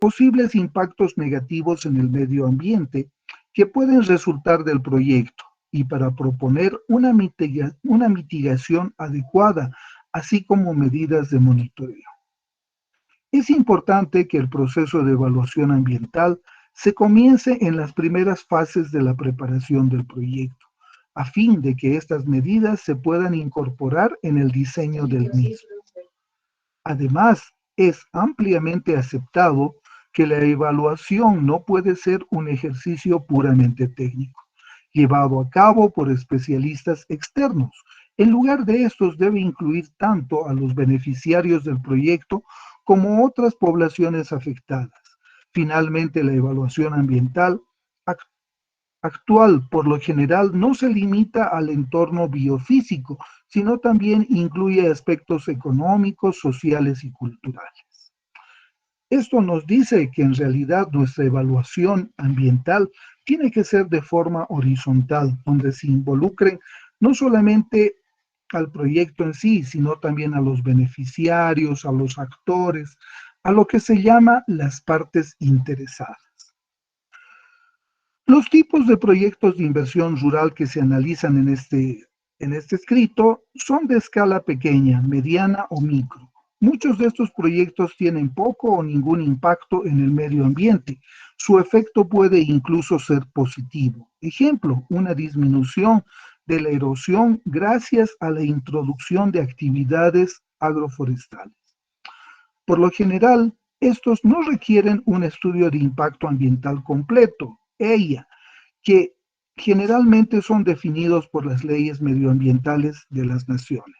posibles impactos negativos en el medio ambiente que pueden resultar del proyecto y para proponer una mitigación adecuada, así como medidas de monitoreo. Es importante que el proceso de evaluación ambiental se comience en las primeras fases de la preparación del proyecto, a fin de que estas medidas se puedan incorporar en el diseño del mismo. Además, es ampliamente aceptado que la evaluación no puede ser un ejercicio puramente técnico, llevado a cabo por especialistas externos. En lugar de estos, debe incluir tanto a los beneficiarios del proyecto como otras poblaciones afectadas. Finalmente, la evaluación ambiental actual, por lo general, no se limita al entorno biofísico, sino también incluye aspectos económicos, sociales y culturales. Esto nos dice que en realidad nuestra evaluación ambiental tiene que ser de forma horizontal, donde se involucren no solamente al proyecto en sí, sino también a los beneficiarios, a los actores, a lo que se llama las partes interesadas. Los tipos de proyectos de inversión rural que se analizan en este escrito son de escala pequeña, mediana o micro. Muchos de estos proyectos tienen poco o ningún impacto en el medio ambiente. Su efecto puede incluso ser positivo. Ejemplo, una disminución de la erosión gracias a la introducción de actividades agroforestales. Por lo general, estos no requieren un estudio de impacto ambiental completo, que generalmente son definidos por las leyes medioambientales de las naciones.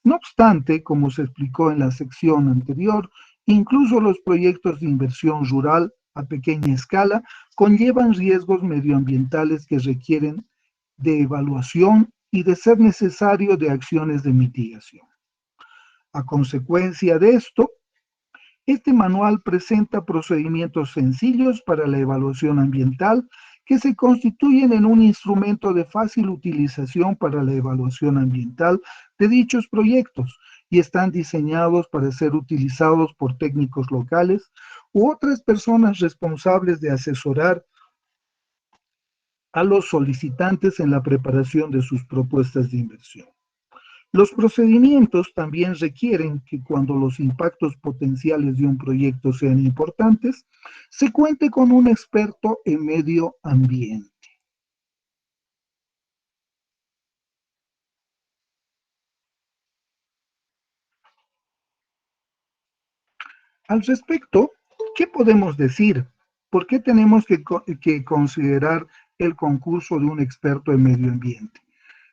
No obstante, como se explicó en la sección anterior, incluso los proyectos de inversión rural a pequeña escala conllevan riesgos medioambientales que requieren de evaluación y, de ser necesario, de acciones de mitigación. A consecuencia de esto, este manual presenta procedimientos sencillos para la evaluación ambiental que se constituyen en un instrumento de fácil utilización para la evaluación ambiental de dichos proyectos y están diseñados para ser utilizados por técnicos locales u otras personas responsables de asesorar a los solicitantes en la preparación de sus propuestas de inversión. Los procedimientos también requieren que cuando los impactos potenciales de un proyecto sean importantes, se cuente con un experto en medio ambiente. Al respecto, ¿qué podemos decir? ¿Por qué tenemos que considerar el concurso de un experto en medio ambiente?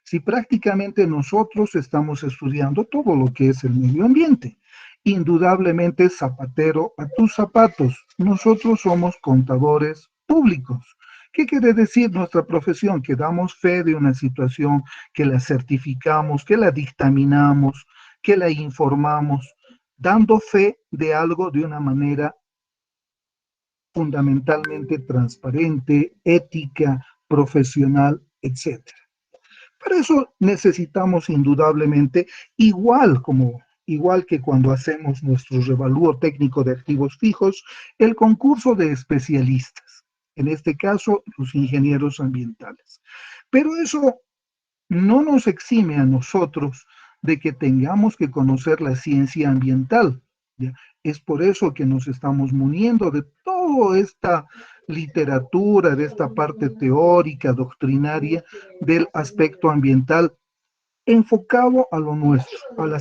Si prácticamente nosotros estamos estudiando todo lo que es el medio ambiente. Indudablemente, zapatero a tus zapatos. Nosotros somos contadores públicos. ¿Qué quiere decir nuestra profesión? Que damos fe de una situación, que la certificamos, que la dictaminamos, que la informamos, dando fe de algo de una manera fundamentalmente transparente, ética, profesional, etcétera. Para eso necesitamos indudablemente, igual que cuando hacemos nuestro revalúo técnico de activos fijos, el concurso de especialistas, en este caso los ingenieros ambientales. Pero eso no nos exime a nosotros de que tengamos que conocer la ciencia ambiental. ¿Ya? Es por eso que nos estamos muniendo de toda esta literatura, de esta parte teórica, doctrinaria del aspecto ambiental, enfocado a lo nuestro, al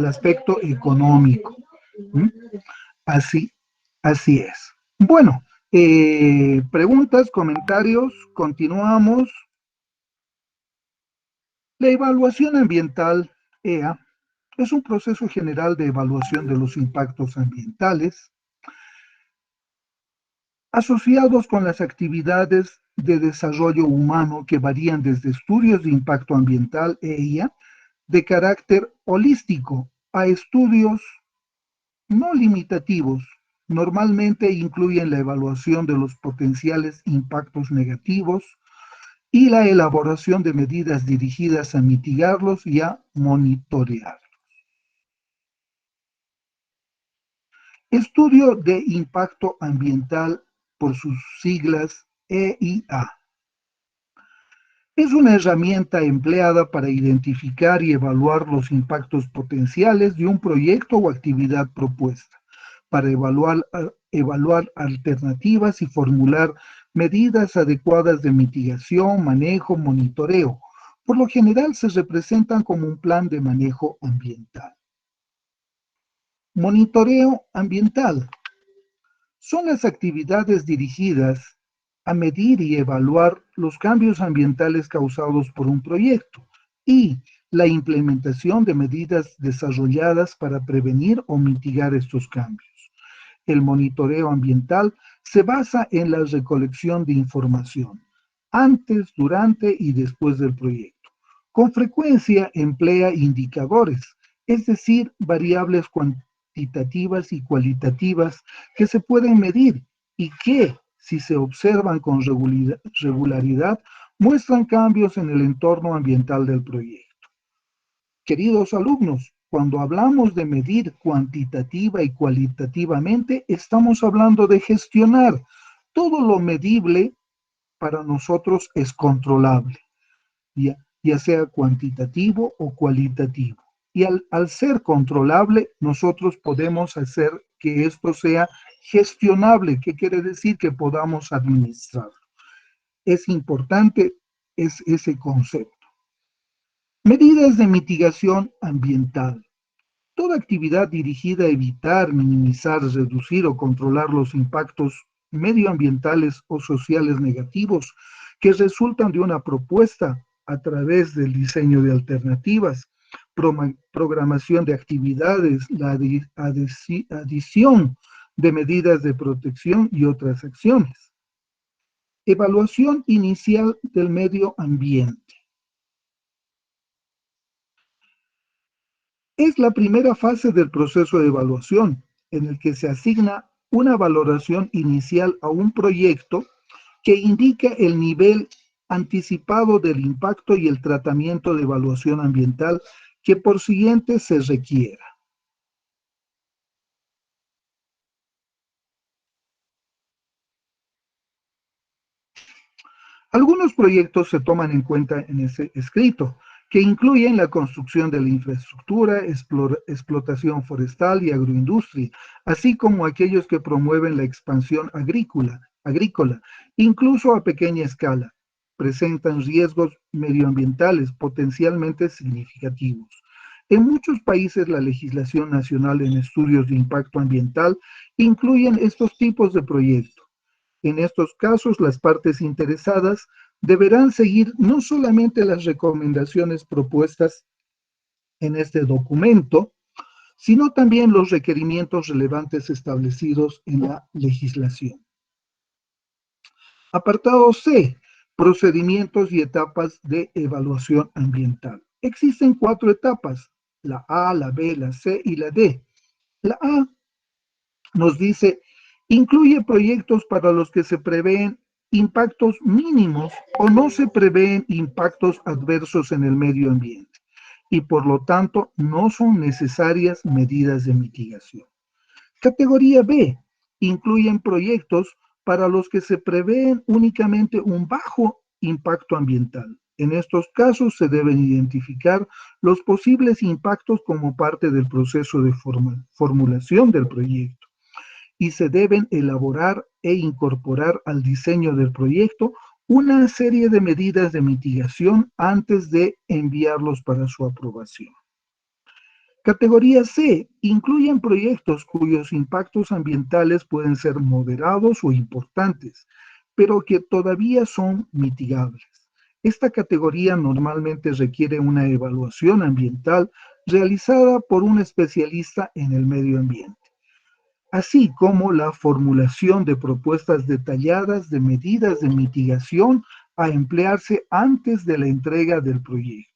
aspecto económico. ¿Mm? Así, así es. Bueno, preguntas, comentarios, continuamos. La evaluación ambiental, EA, es un proceso general de evaluación de los impactos ambientales asociados con las actividades de desarrollo humano que varían desde estudios de impacto ambiental, EIA, de carácter holístico, a estudios no limitativos. Normalmente incluyen la evaluación de los potenciales impactos negativos y la elaboración de medidas dirigidas a mitigarlos y a monitorear. Estudio de impacto ambiental, por sus siglas EIA. Es una herramienta empleada para identificar y evaluar los impactos potenciales de un proyecto o actividad propuesta, para evaluar alternativas y formular medidas adecuadas de mitigación, manejo, monitoreo. Por lo general se representan como un plan de manejo ambiental. Monitoreo ambiental. Son las actividades dirigidas a medir y evaluar los cambios ambientales causados por un proyecto y la implementación de medidas desarrolladas para prevenir o mitigar estos cambios. El monitoreo ambiental se basa en la recolección de información antes, durante y después del proyecto. Con frecuencia emplea indicadores, es decir, variables cuantitativas y cualitativas que se pueden medir y que, si se observan con regularidad, muestran cambios en el entorno ambiental del proyecto. Queridos alumnos, cuando hablamos de medir cuantitativa y cualitativamente, estamos hablando de gestionar. Todo lo medible para nosotros es controlable, ya sea cuantitativo o cualitativo. Y al ser controlable, nosotros podemos hacer que esto sea gestionable, que quiere decir que podamos administrarlo. Es importante ese concepto. Medidas de mitigación ambiental. Toda actividad dirigida a evitar, minimizar, reducir o controlar los impactos medioambientales o sociales negativos que resultan de una propuesta a través del diseño de alternativas, programación de actividades, la adición de medidas de protección y otras acciones. Evaluación inicial del medio ambiente. Es la primera fase del proceso de evaluación, en el que se asigna una valoración inicial a un proyecto que indica el nivel anticipado del impacto y el tratamiento de evaluación ambiental que por siguiente se requiera. Algunos proyectos se toman en cuenta en ese escrito, que incluyen la construcción de la infraestructura, explotación forestal y agroindustria, así como aquellos que promueven la expansión agrícola, incluso a pequeña escala. Presentan riesgos medioambientales potencialmente significativos. En muchos países, la legislación nacional en estudios de impacto ambiental incluyen estos tipos de proyectos. En estos casos, las partes interesadas deberán seguir no solamente las recomendaciones propuestas en este documento, sino también los requerimientos relevantes establecidos en la legislación. Apartado C. Procedimientos y etapas de evaluación ambiental. Existen 4 etapas: la A, la B, la C y la D. La A nos dice: incluye proyectos para los que se prevén impactos mínimos o no se prevén impactos adversos en el medio ambiente y por lo tanto no son necesarias medidas de mitigación. Categoría B. Incluyen proyectos para los que se prevén únicamente un bajo impacto ambiental. En estos casos se deben identificar los posibles impactos como parte del proceso de formulación del proyecto y se deben elaborar e incorporar al diseño del proyecto una serie de medidas de mitigación antes de enviarlos para su aprobación. Categoría C. Incluyen proyectos cuyos impactos ambientales pueden ser moderados o importantes, pero que todavía son mitigables. Esta categoría normalmente requiere una evaluación ambiental realizada por un especialista en el medio ambiente, así como la formulación de propuestas detalladas de medidas de mitigación a emplearse antes de la entrega del proyecto.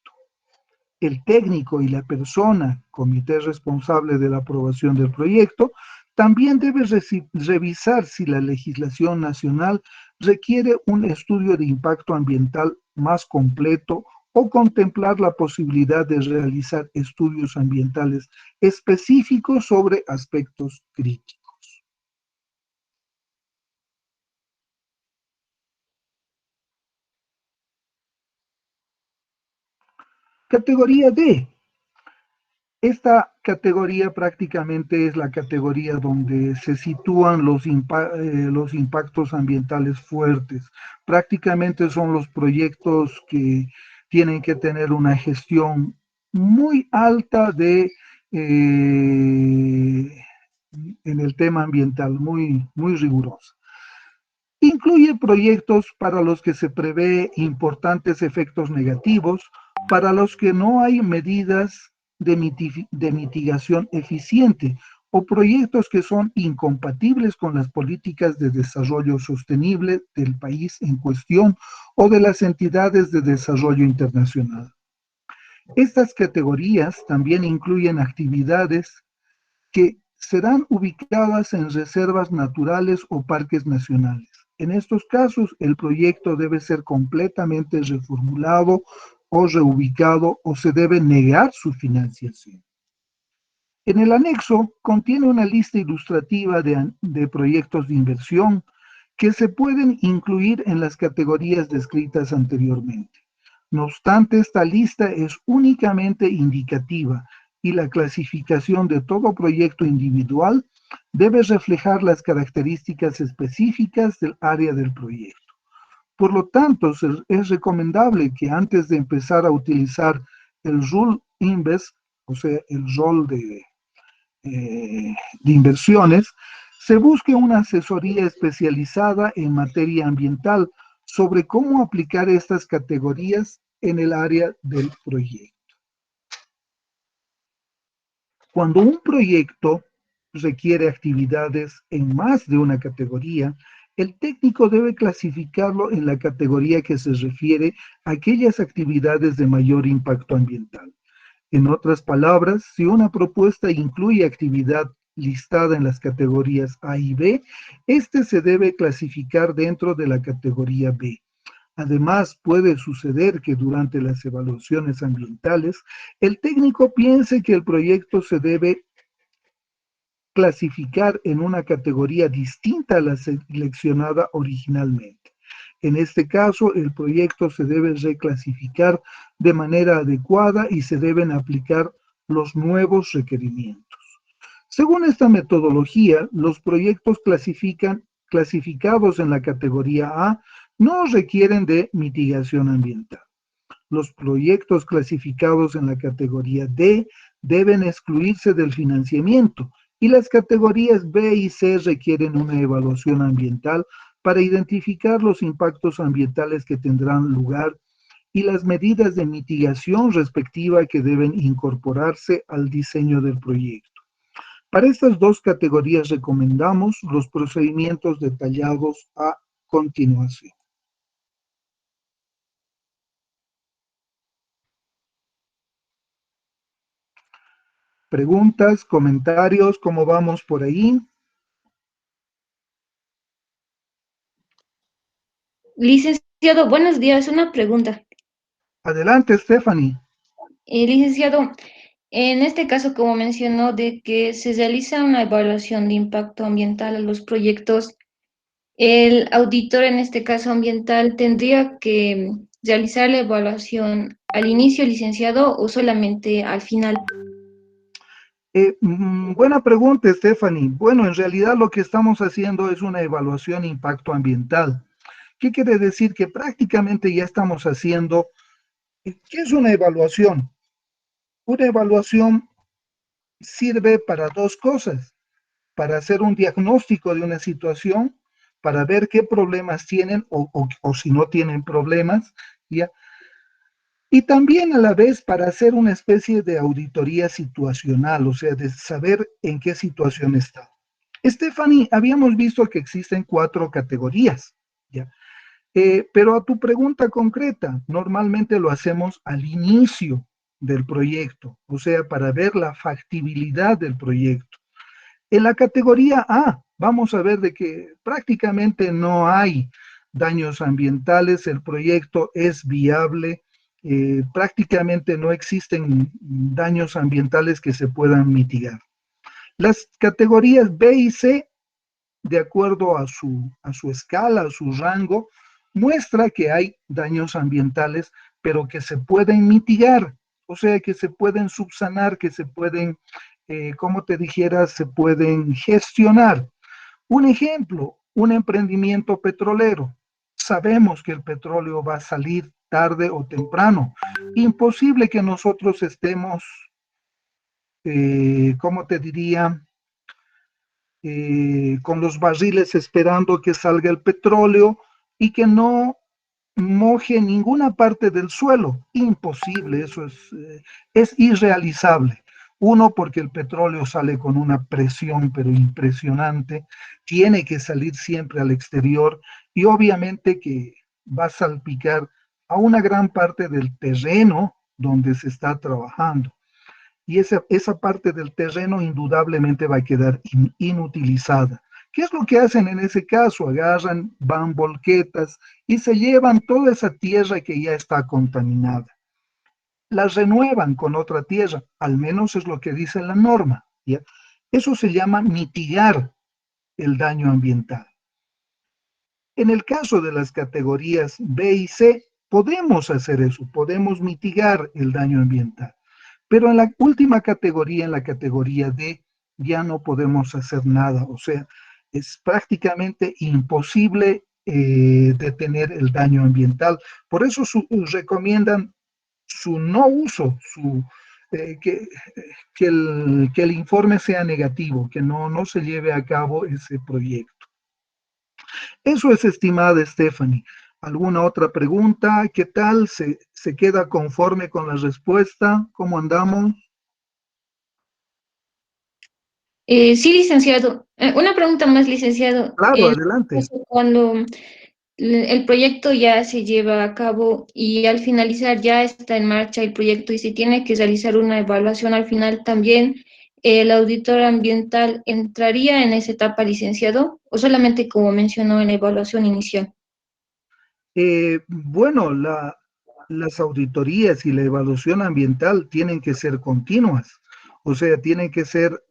El técnico y la persona, comité responsable de la aprobación del proyecto, también debe revisar si la legislación nacional requiere un estudio de impacto ambiental más completo o contemplar la posibilidad de realizar estudios ambientales específicos sobre aspectos críticos. Categoría D. Esta categoría prácticamente es la categoría donde se sitúan los impactos ambientales fuertes. Prácticamente son los proyectos que tienen que tener una gestión muy alta en el tema ambiental, muy rigurosa. Incluye proyectos para los que se prevé importantes efectos negativos, para los que no hay medidas de mitigación eficiente o proyectos que son incompatibles con las políticas de desarrollo sostenible del país en cuestión o de las entidades de desarrollo internacional. Estas categorías también incluyen actividades que serán ubicadas en reservas naturales o parques nacionales. En estos casos, el proyecto debe ser completamente reformulado o reubicado o se debe negar su financiación. En el anexo contiene una lista ilustrativa de proyectos de inversión que se pueden incluir en las categorías descritas anteriormente. No obstante, esta lista es únicamente indicativa y la clasificación de todo proyecto individual debe reflejar las características específicas del área del proyecto. Por lo tanto, es recomendable que antes de empezar a utilizar el Rule Invest, o sea, el rol de inversiones, se busque una asesoría especializada en materia ambiental sobre cómo aplicar estas categorías en el área del proyecto. Cuando un proyecto requiere actividades en más de una categoría, el técnico debe clasificarlo en la categoría que se refiere a aquellas actividades de mayor impacto ambiental. En otras palabras, si una propuesta incluye actividad listada en las categorías A y B, este se debe clasificar dentro de la categoría B. Además, puede suceder que durante las evaluaciones ambientales, el técnico piense que el proyecto se debe clasificar en una categoría distinta a la seleccionada originalmente. En este caso, el proyecto se debe reclasificar de manera adecuada y se deben aplicar los nuevos requerimientos. Según esta metodología, los proyectos clasificados en la categoría A no requieren de mitigación ambiental. Los proyectos clasificados en la categoría D deben excluirse del financiamiento y las categorías B y C requieren una evaluación ambiental para identificar los impactos ambientales que tendrán lugar y las medidas de mitigación respectiva que deben incorporarse al diseño del proyecto. Para estas dos categorías recomendamos los procedimientos detallados a continuación. Preguntas, comentarios, ¿cómo vamos por ahí? Licenciado, buenos días. Una pregunta. Adelante, Stephanie. Licenciado, en este caso, como mencionó, de que se realiza una evaluación de impacto ambiental a los proyectos, el auditor, en este caso ambiental, tendría que realizar la evaluación al inicio, licenciado, o solamente al final. Buena pregunta, Stephanie. Bueno, en realidad lo que estamos haciendo es una evaluación de impacto ambiental. ¿Qué quiere decir? Que prácticamente ya estamos haciendo, ¿qué es una evaluación? Una evaluación sirve para dos cosas, para hacer un diagnóstico de una situación, para ver qué problemas tienen o si no tienen problemas, ¿ya? Y también a la vez para hacer una especie de auditoría situacional, o sea, de saber en qué situación está. Stephanie, habíamos visto que existen 4 categorías, ¿ya? Pero a tu pregunta concreta, normalmente lo hacemos al inicio del proyecto, o sea, para ver la factibilidad del proyecto. En la categoría A, vamos a ver de que prácticamente no hay daños ambientales, el proyecto es viable, prácticamente no existen daños ambientales que se puedan mitigar. Las categorías B y C, de acuerdo a su escala, a su rango, muestra que hay daños ambientales, pero que se pueden mitigar. o sea que se pueden subsanar, que se pueden, como te dijera, se pueden gestionar. Un ejemplo, un emprendimiento petrolero. Sabemos que el petróleo va a salir tarde o temprano. Imposible que nosotros estemos, ¿cómo te diría? Con los barriles esperando que salga el petróleo y que no moje ninguna parte del suelo. Imposible, eso es irrealizable. Uno, porque el petróleo sale con una presión, pero impresionante, tiene que salir siempre al exterior y obviamente que va a salpicar a una gran parte del terreno donde se está trabajando. Y esa parte del terreno indudablemente va a quedar inutilizada. ¿Qué es lo que hacen en ese caso? Agarran, van volquetas y se llevan toda esa tierra que ya está contaminada. La renuevan con otra tierra, al menos es lo que dice la norma, ¿ya? Eso se llama mitigar el daño ambiental. En el caso de las categorías B y C, podemos hacer eso, podemos mitigar el daño ambiental. Pero en la última categoría, en la categoría D, ya no podemos hacer nada. O sea, es prácticamente imposible detener el daño ambiental. Por eso recomiendan su no uso, que el informe sea negativo, que no se lleve a cabo ese proyecto. Eso es, estimada Stephanie. ¿Alguna otra pregunta? ¿Qué tal? ¿Se queda conforme con la respuesta? ¿Cómo andamos? Sí, licenciado. Una pregunta más, licenciado. Claro, adelante. Cuando el proyecto ya se lleva a cabo y al finalizar ya está en marcha el proyecto y se tiene que realizar una evaluación al final también, ¿el auditor ambiental entraría en esa etapa, licenciado? ¿O solamente como mencionó en la evaluación inicial? Bueno, las auditorías y la evaluación ambiental tienen que ser continuas, o sea, tienen que ser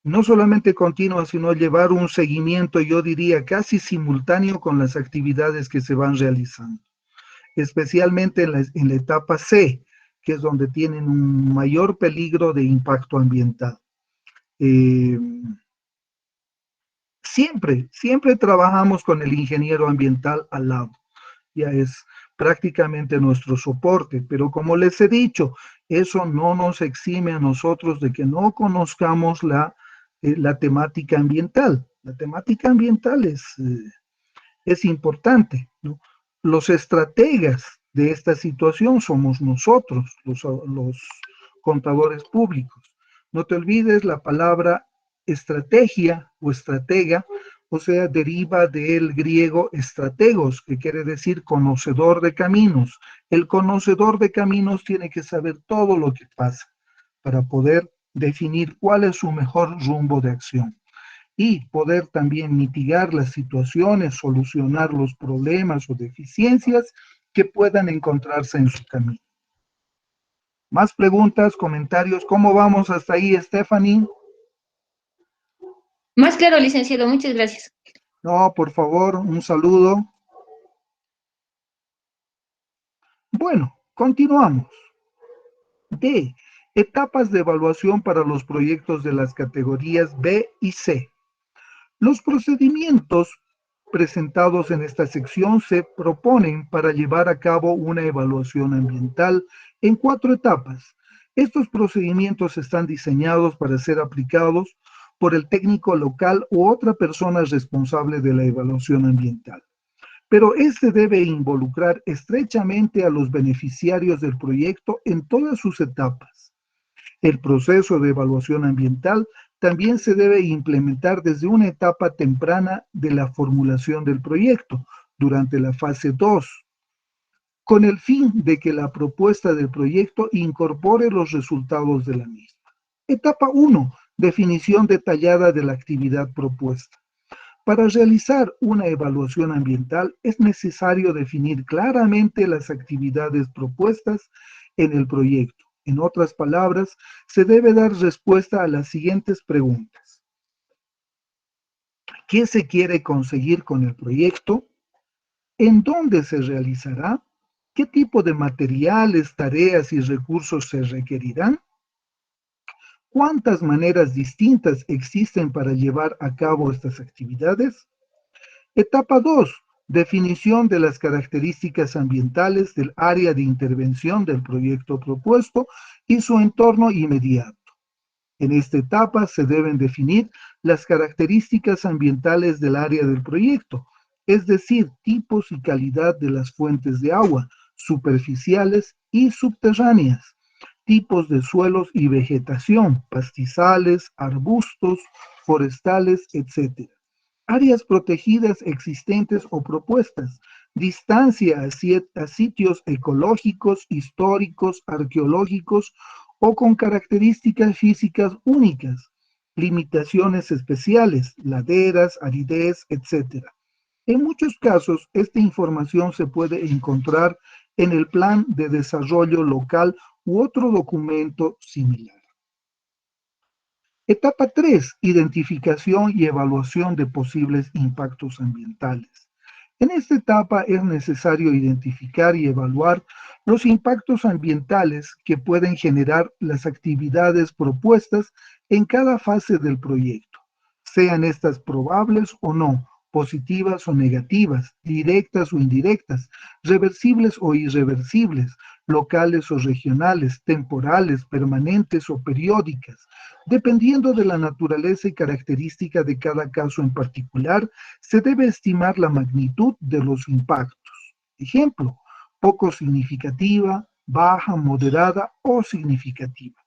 no solamente continuas, sino llevar un seguimiento, yo diría, casi simultáneo con las actividades que se van realizando, especialmente en la etapa C, que es donde tienen un mayor peligro de impacto ambiental. Eh, siempre trabajamos con el ingeniero ambiental al lado, ya es prácticamente nuestro soporte, pero como les he dicho, eso no nos exime a nosotros de que no conozcamos la temática ambiental. La temática ambiental es importante, ¿no? Los estrategas de esta situación somos nosotros, los contadores públicos. No te olvides la palabra estrategia o estratega, o sea, deriva del griego estrategos, que quiere decir conocedor de caminos. El conocedor de caminos tiene que saber todo lo que pasa para poder definir cuál es su mejor rumbo de acción y poder también mitigar las situaciones, solucionar los problemas o deficiencias que puedan encontrarse en su camino. Más preguntas, comentarios. ¿Cómo vamos hasta ahí, Stephanie? Más claro, licenciado, muchas gracias. No, por favor, un saludo. Bueno, continuamos. D. Etapas de evaluación para los proyectos de las categorías B y C. Los procedimientos presentados en esta sección se proponen para llevar a cabo una evaluación ambiental en 4 etapas. Estos procedimientos están diseñados para ser aplicados por el técnico local u otra persona responsable de la evaluación ambiental. Pero este debe involucrar estrechamente a los beneficiarios del proyecto en todas sus etapas. El proceso de evaluación ambiental también se debe implementar desde una etapa temprana de la formulación del proyecto, durante la fase 2, con el fin de que la propuesta del proyecto incorpore los resultados de la misma. Etapa 1. Definición detallada de la actividad propuesta. Para realizar una evaluación ambiental es necesario definir claramente las actividades propuestas en el proyecto. En otras palabras, se debe dar respuesta a las siguientes preguntas. ¿Qué se quiere conseguir con el proyecto? ¿En dónde se realizará? ¿Qué tipo de materiales, tareas y recursos se requerirán? ¿Cuántas maneras distintas existen para llevar a cabo estas actividades? Etapa 2. Definición de las características ambientales del área de intervención del proyecto propuesto y su entorno inmediato. En esta etapa se deben definir las características ambientales del área del proyecto, es decir, tipos y calidad de las fuentes de agua, superficiales y subterráneas, tipos de suelos y vegetación, pastizales, arbustos, forestales, etc. Áreas protegidas existentes o propuestas, distancia a sitios ecológicos, históricos, arqueológicos o con características físicas únicas, limitaciones especiales, laderas, aridez, etc. En muchos casos, esta información se puede encontrar en el Plan de Desarrollo Local u otro documento similar. Etapa 3. Identificación y evaluación de posibles impactos ambientales. En esta etapa es necesario identificar y evaluar los impactos ambientales que pueden generar las actividades propuestas en cada fase del proyecto, sean estas probables o no, positivas o negativas, directas o indirectas, reversibles o irreversibles, locales o regionales, temporales, permanentes o periódicas. Dependiendo de la naturaleza y característica de cada caso en particular, se debe estimar la magnitud de los impactos. Ejemplo, poco significativa, baja, moderada o significativa.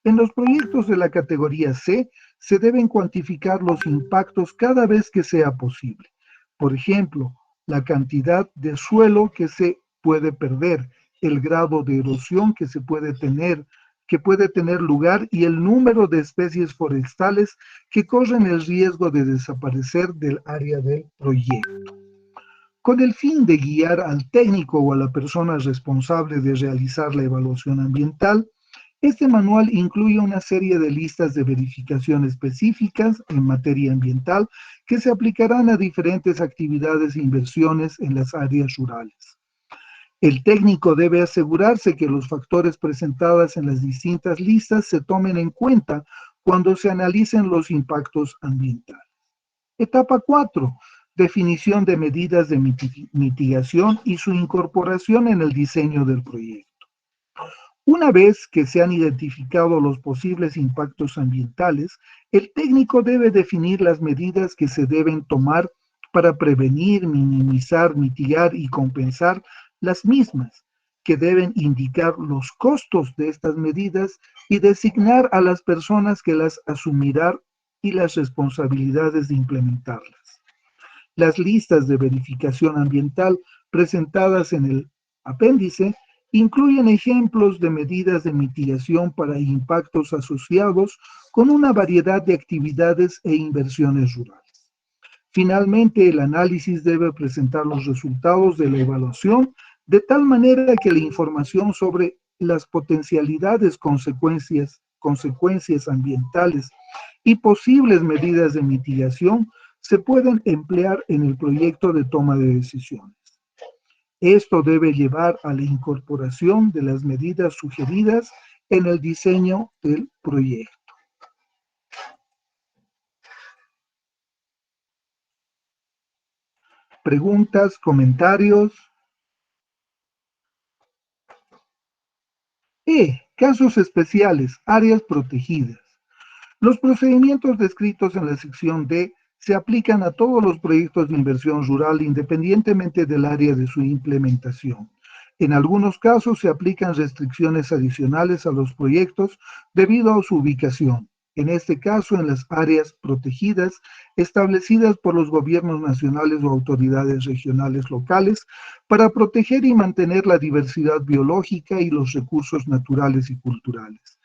En los proyectos de la categoría C se deben cuantificar los impactos cada vez que sea posible. Por ejemplo, la cantidad de suelo que se puede perder, el grado de erosión que puede tener lugar y el número de especies forestales que corren el riesgo de desaparecer del área del proyecto. Con el fin de guiar al técnico o a la persona responsable de realizar la evaluación ambiental, este manual incluye una serie de listas de verificación específicas en materia ambiental que se aplicarán a diferentes actividades e inversiones en las áreas rurales. El técnico debe asegurarse que los factores presentados en las distintas listas se tomen en cuenta cuando se analicen los impactos ambientales. Etapa 4. Definición de medidas de mitigación y su incorporación en el diseño del proyecto. Una vez que se han identificado los posibles impactos ambientales, el técnico debe definir las medidas que se deben tomar para prevenir, minimizar, mitigar y compensar las mismas, que deben indicar los costos de estas medidas y designar a las personas que las asumirán y las responsabilidades de implementarlas. Las listas de verificación ambiental presentadas en el apéndice incluyen ejemplos de medidas de mitigación para impactos asociados con una variedad de actividades e inversiones rurales. Finalmente, el análisis debe presentar los resultados de la evaluación de tal manera que la información sobre las potencialidades consecuencias ambientales y posibles medidas de mitigación se pueden emplear en el proyecto de toma de decisiones. Esto debe llevar a la incorporación de las medidas sugeridas en el diseño del proyecto. Preguntas, comentarios. Casos especiales, áreas protegidas. Los procedimientos descritos en la sección D se aplican a todos los proyectos de inversión rural independientemente del área de su implementación. En algunos casos se aplican restricciones adicionales a los proyectos debido a su ubicación, en este caso en las áreas protegidas establecidas por los gobiernos nacionales o autoridades regionales locales para proteger y mantener la diversidad biológica y los recursos naturales y culturales.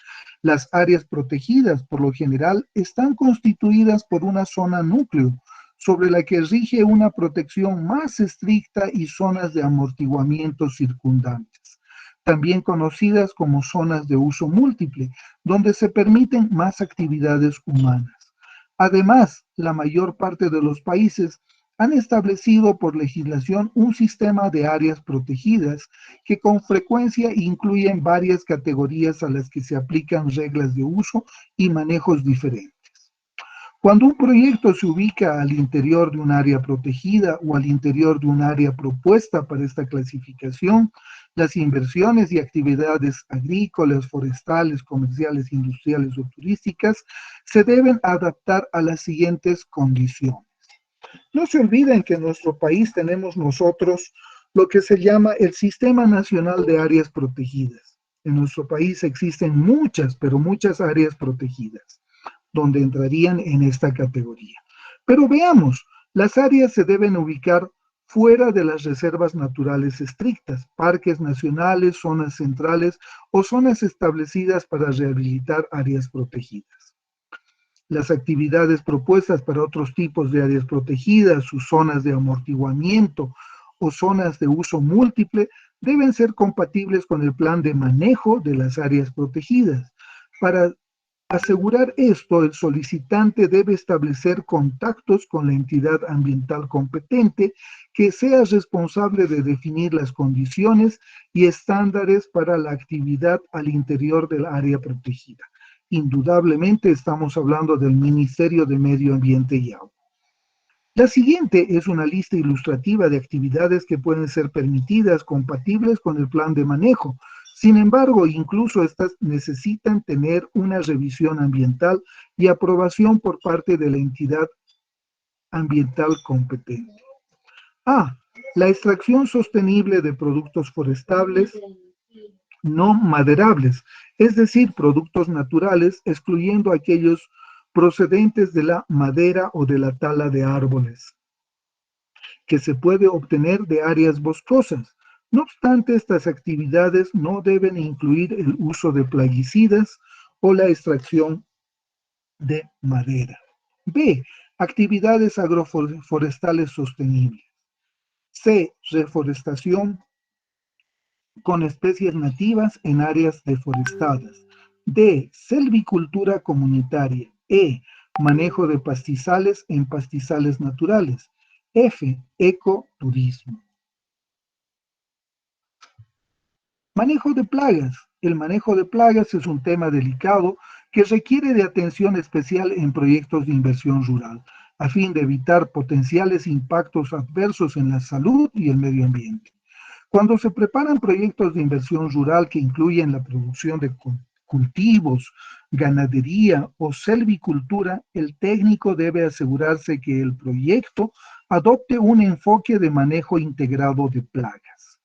Las áreas protegidas, por lo general, están constituidas por una zona núcleo, sobre la que rige una protección más estricta y zonas de amortiguamiento circundantes, también conocidas como zonas de uso múltiple, donde se permiten más actividades humanas. Además, la mayor parte de los países han establecido por legislación un sistema de áreas protegidas que con frecuencia incluyen varias categorías a las que se aplican reglas de uso y manejos diferentes. Cuando un proyecto se ubica al interior de un área protegida o al interior de un área propuesta para esta clasificación, las inversiones y actividades agrícolas, forestales, comerciales, industriales o turísticas se deben adaptar a las siguientes condiciones. No se olviden que en nuestro país tenemos nosotros lo que se llama el Sistema Nacional de Áreas Protegidas. En nuestro país existen muchas, pero muchas áreas protegidas, donde entrarían en esta categoría. Pero veamos, las áreas se deben ubicar fuera de las reservas naturales estrictas, parques nacionales, zonas centrales o zonas establecidas para rehabilitar áreas protegidas. Las actividades propuestas para otros tipos de áreas protegidas, sus zonas de amortiguamiento o zonas de uso múltiple, deben ser compatibles con el plan de manejo de las áreas protegidas. Para asegurar esto, el solicitante debe establecer contactos con la entidad ambiental competente que sea responsable de definir las condiciones y estándares para la actividad al interior del área protegida. Indudablemente estamos hablando del Ministerio de Medio Ambiente y Agua. La siguiente es una lista ilustrativa de actividades que pueden ser permitidas, compatibles con el plan de manejo. Sin embargo, incluso estas necesitan tener una revisión ambiental y aprobación por parte de la entidad ambiental competente. A. La extracción sostenible de productos forestales no maderables, es decir, productos naturales, excluyendo aquellos procedentes de la madera o de la tala de árboles, que se puede obtener de áreas boscosas. No obstante, estas actividades no deben incluir el uso de plaguicidas o la extracción de madera. B. Actividades agroforestales sostenibles. C. Reforestación con especies nativas en áreas deforestadas. D. Selvicultura comunitaria. E. Manejo de pastizales en pastizales naturales. F. Ecoturismo. Manejo de plagas. El manejo de plagas es un tema delicado que requiere de atención especial en proyectos de inversión rural, a fin de evitar potenciales impactos adversos en la salud y el medio ambiente. Cuando se preparan proyectos de inversión rural que incluyen la producción de cultivos, ganadería o selvicultura, el técnico debe asegurarse que el proyecto adopte un enfoque de manejo integrado de plagas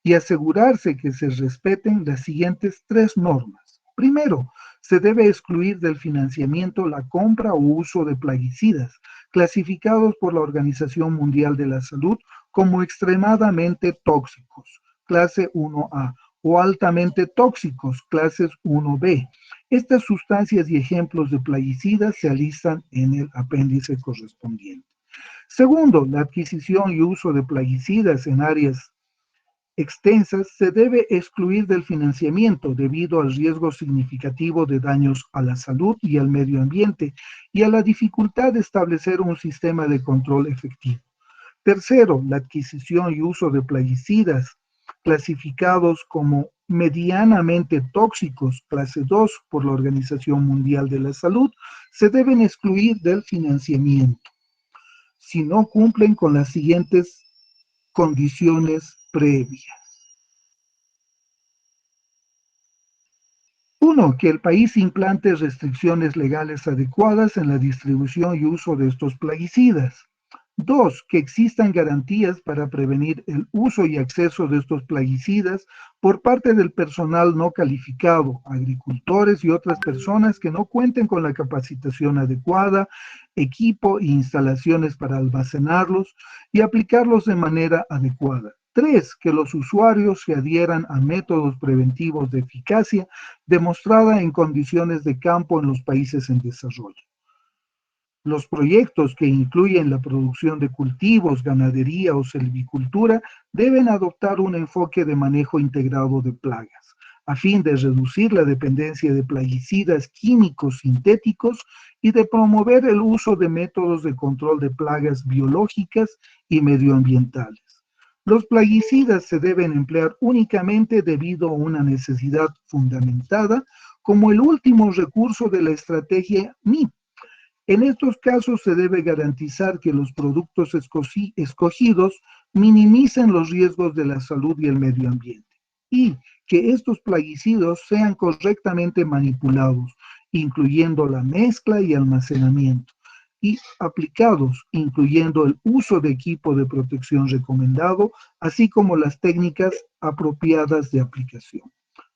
y asegurarse que se respeten las siguientes tres normas. Primero, se debe excluir del financiamiento la compra o uso de plaguicidas, clasificados por la Organización Mundial de la Salud como extremadamente tóxicos, clase 1A, o altamente tóxicos, clases 1B. Estas sustancias y ejemplos de plaguicidas se alistan en el apéndice correspondiente. Segundo, la adquisición y uso de plaguicidas en áreas extensas se debe excluir del financiamiento debido al riesgo significativo de daños a la salud y al medio ambiente y a la dificultad de establecer un sistema de control efectivo. Tercero, la adquisición y uso de plaguicidas clasificados como medianamente tóxicos, clase 2 por la Organización Mundial de la Salud, se deben excluir del financiamiento si no cumplen con las siguientes condiciones previas. Uno, que el país implante restricciones legales adecuadas en la distribución y uso de estos plaguicidas. Dos, que existan garantías para prevenir el uso y acceso de estos plaguicidas por parte del personal no calificado, agricultores y otras personas que no cuenten con la capacitación adecuada, equipo e instalaciones para almacenarlos y aplicarlos de manera adecuada. Tres, que los usuarios se adhieran a métodos preventivos de eficacia demostrada en condiciones de campo en los países en desarrollo. Los proyectos que incluyen la producción de cultivos, ganadería o silvicultura deben adoptar un enfoque de manejo integrado de plagas, a fin de reducir la dependencia de plaguicidas químicos sintéticos y de promover el uso de métodos de control de plagas biológicas y medioambientales. Los plaguicidas se deben emplear únicamente debido a una necesidad fundamentada como el último recurso de la estrategia MIP. En estos casos se debe garantizar que los productos escogidos minimicen los riesgos de la salud y el medio ambiente y que estos plaguicidas sean correctamente manipulados, incluyendo la mezcla y almacenamiento, y aplicados, incluyendo el uso de equipo de protección recomendado, así como las técnicas apropiadas de aplicación.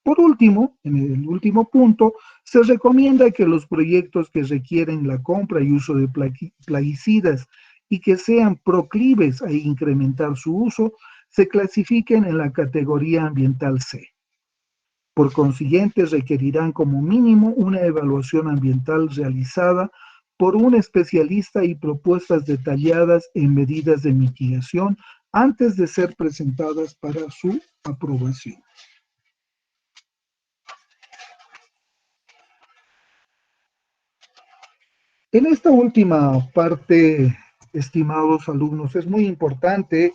Por último, en el último punto, se recomienda que los proyectos que requieren la compra y uso de plaguicidas y que sean proclives a incrementar su uso, se clasifiquen en la categoría ambiental C. Por consiguiente, requerirán como mínimo una evaluación ambiental realizada por un especialista y propuestas detalladas en medidas de mitigación antes de ser presentadas para su aprobación. En esta última parte, estimados alumnos, es muy importante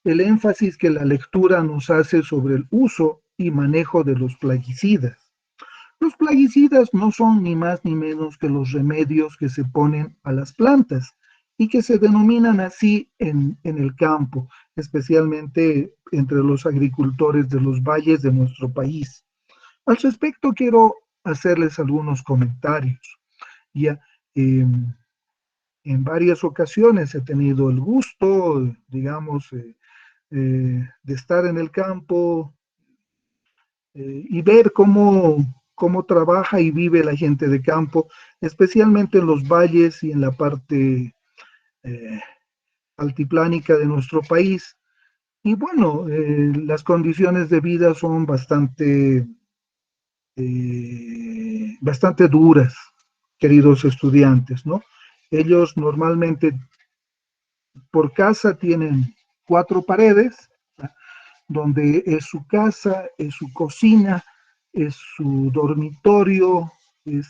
el énfasis que la lectura nos hace sobre el uso y manejo de los plaguicidas. Los plaguicidas no son ni más ni menos que los remedios que se ponen a las plantas y que se denominan así en el campo, especialmente entre los agricultores de los valles de nuestro país. Al respecto, quiero hacerles algunos comentarios. Ya, en varias ocasiones he tenido el gusto, digamos, de estar en el campo y ver cómo trabaja y vive la gente de campo, especialmente en los valles y en la parte eh, altiplánica de nuestro país. Y bueno, las condiciones de vida son bastante duras, queridos estudiantes, ¿no? Ellos normalmente por casa tienen 4 paredes, ¿ya? Donde es su casa, es su cocina, es su dormitorio, es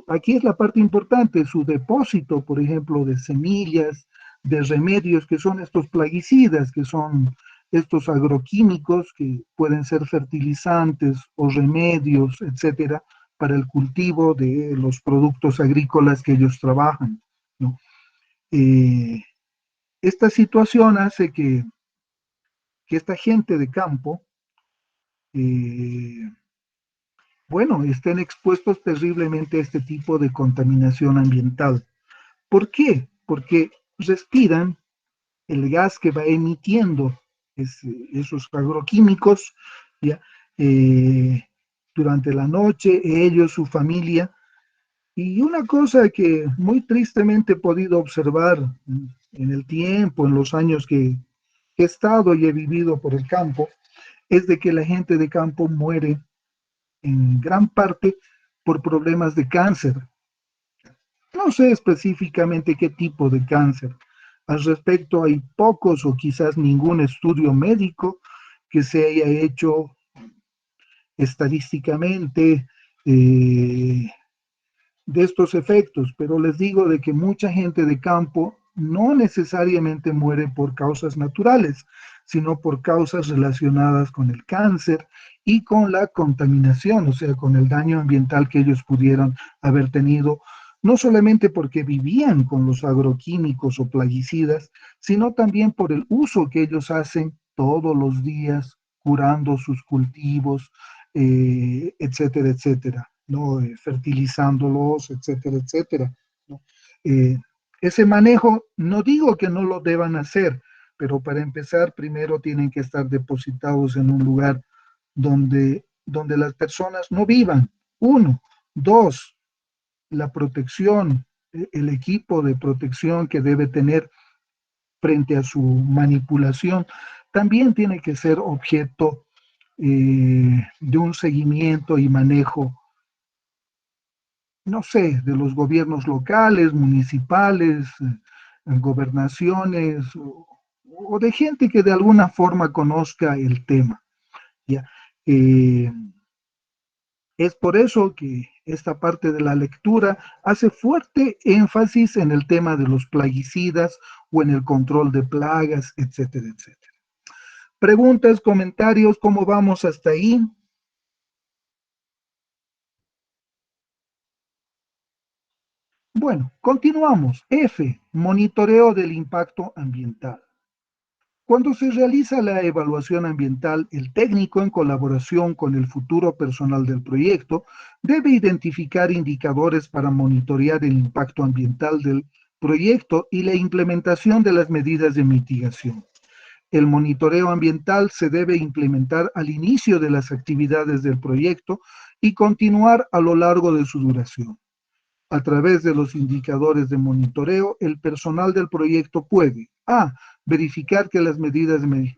aquí es la parte importante, su depósito, por ejemplo, de semillas, de remedios, que son estos plaguicidas, que son estos agroquímicos que pueden ser fertilizantes o remedios, etcétera, para el cultivo de los productos agrícolas que ellos trabajan, ¿no? Eh, esta situación hace que esta gente de campo, eh, bueno, estén expuestos terriblemente a este tipo de contaminación ambiental. ¿Por qué? Porque respiran el gas que va emitiendo esos agroquímicos, ¿ya? Eh, durante la noche, ellos, su familia. Y una cosa que muy tristemente he podido observar en el tiempo, en los años que he estado y he vivido por el campo, es de que la gente de campo muere en gran parte por problemas de cáncer. No sé específicamente qué tipo de cáncer. Al respecto, hay pocos o quizás ningún estudio médico que se haya hecho estadísticamente de estos efectos, pero les digo de que mucha gente de campo no necesariamente muere por causas naturales, sino por causas relacionadas con el cáncer y con la contaminación, o sea, con el daño ambiental que ellos pudieran haber tenido, no solamente porque vivían con los agroquímicos o plaguicidas, sino también por el uso que ellos hacen todos los días curando sus cultivos, etcétera, etcétera, ¿no? Fertilizándolos, etcétera, etcétera, ¿no? Eh, ese manejo, no digo que no lo deban hacer, pero para empezar, primero tienen que estar depositados en un lugar donde las personas no vivan. Uno. Dos, la protección, el equipo de protección que debe tener frente a su manipulación, también tiene que ser objeto de un seguimiento y manejo, no sé, de los gobiernos locales, municipales, gobernaciones o de gente que de alguna forma conozca el tema. ¿ya? Eh, es por eso que esta parte de la lectura hace fuerte énfasis en el tema de los plaguicidas o en el control de plagas, etcétera, etcétera. Preguntas, comentarios, ¿cómo vamos hasta ahí? Bueno, continuamos. F, monitoreo del impacto ambiental. Cuando se realiza la evaluación ambiental, el técnico, en colaboración con el futuro personal del proyecto, debe identificar indicadores para monitorear el impacto ambiental del proyecto y la implementación de las medidas de mitigación. El monitoreo ambiental se debe implementar al inicio de las actividades del proyecto y continuar a lo largo de su duración. A través de los indicadores de monitoreo, el personal del proyecto puede: A. Verificar que las medidas de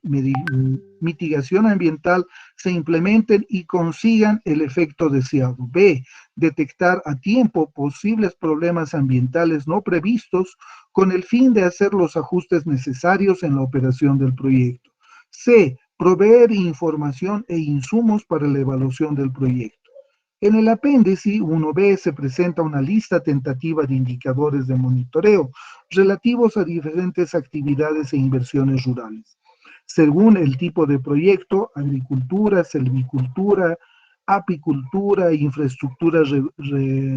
mitigación ambiental se implementen y consigan el efecto deseado. B. Detectar a tiempo posibles problemas ambientales no previstos con el fin de hacer los ajustes necesarios en la operación del proyecto. C. Proveer información e insumos para la evaluación del proyecto. En el apéndice 1b se presenta una lista tentativa de indicadores de monitoreo relativos a diferentes actividades e inversiones rurales. Según el tipo de proyecto: agricultura, selvicultura, apicultura, infraestructura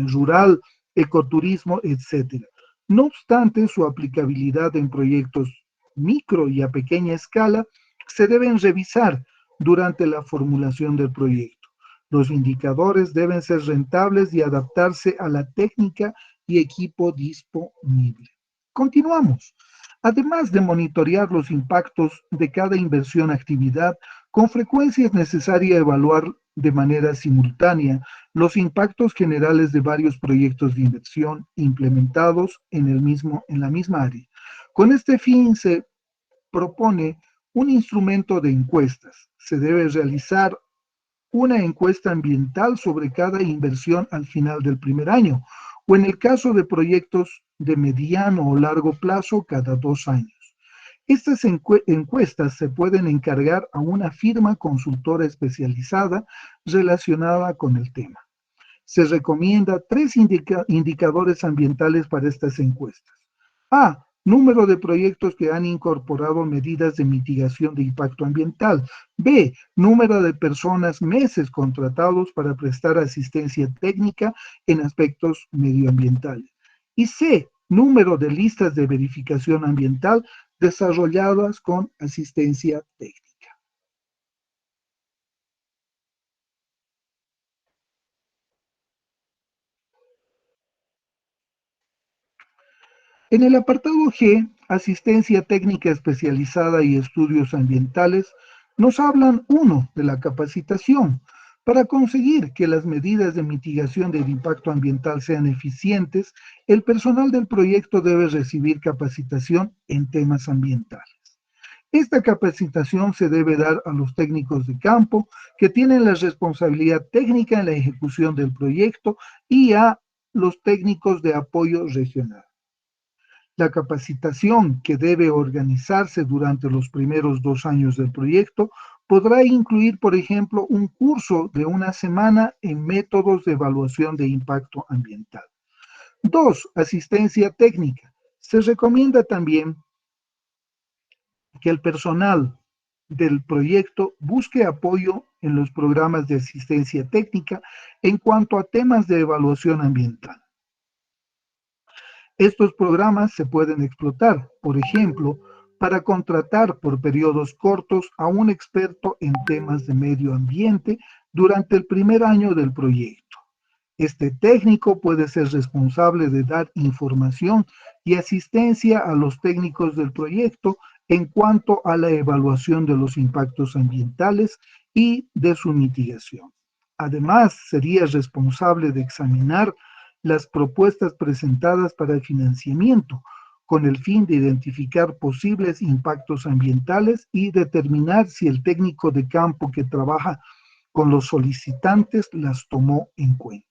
rural, ecoturismo, etc. No obstante, su aplicabilidad en proyectos micro y a pequeña escala se deben revisar durante la formulación del proyecto. Los indicadores deben ser rentables y adaptarse a la técnica y equipo disponible. Continuamos. Además de monitorear los impactos de cada inversión-actividad, con frecuencia es necesario evaluar de manera simultánea los impactos generales de varios proyectos de inversión implementados en la misma área. Con este fin se propone un instrumento de encuestas. Se debe realizar una encuesta ambiental sobre cada inversión al final del primer año, o en el caso de proyectos de mediano o largo plazo, cada 2 años. Estas encuestas se pueden encargar a una firma consultora especializada relacionada con el tema. Se recomienda 3 indicadores ambientales para estas encuestas. A. Número de proyectos que han incorporado medidas de mitigación de impacto ambiental. B. Número de personas, meses contratados para prestar asistencia técnica en aspectos medioambientales. Y C. Número de listas de verificación ambiental desarrolladas con asistencia técnica. En el apartado G, asistencia técnica especializada y estudios ambientales, nos hablan, uno, de la capacitación. Para conseguir que las medidas de mitigación del impacto ambiental sean eficientes, el personal del proyecto debe recibir capacitación en temas ambientales. Esta capacitación se debe dar a los técnicos de campo que tienen la responsabilidad técnica en la ejecución del proyecto y a los técnicos de apoyo regional. La capacitación, que debe organizarse durante los primeros 2 años del proyecto, podrá incluir, por ejemplo, un curso de una semana en métodos de evaluación de impacto ambiental. 2. Asistencia técnica. Se recomienda también que el personal del proyecto busque apoyo en los programas de asistencia técnica en cuanto a temas de evaluación ambiental. Estos programas se pueden explotar, por ejemplo, para contratar por periodos cortos a un experto en temas de medio ambiente durante el primer año del proyecto. Este técnico puede ser responsable de dar información y asistencia a los técnicos del proyecto en cuanto a la evaluación de los impactos ambientales y de su mitigación. Además, sería responsable de examinar las propuestas presentadas para el financiamiento, con el fin de identificar posibles impactos ambientales y determinar si el técnico de campo que trabaja con los solicitantes las tomó en cuenta.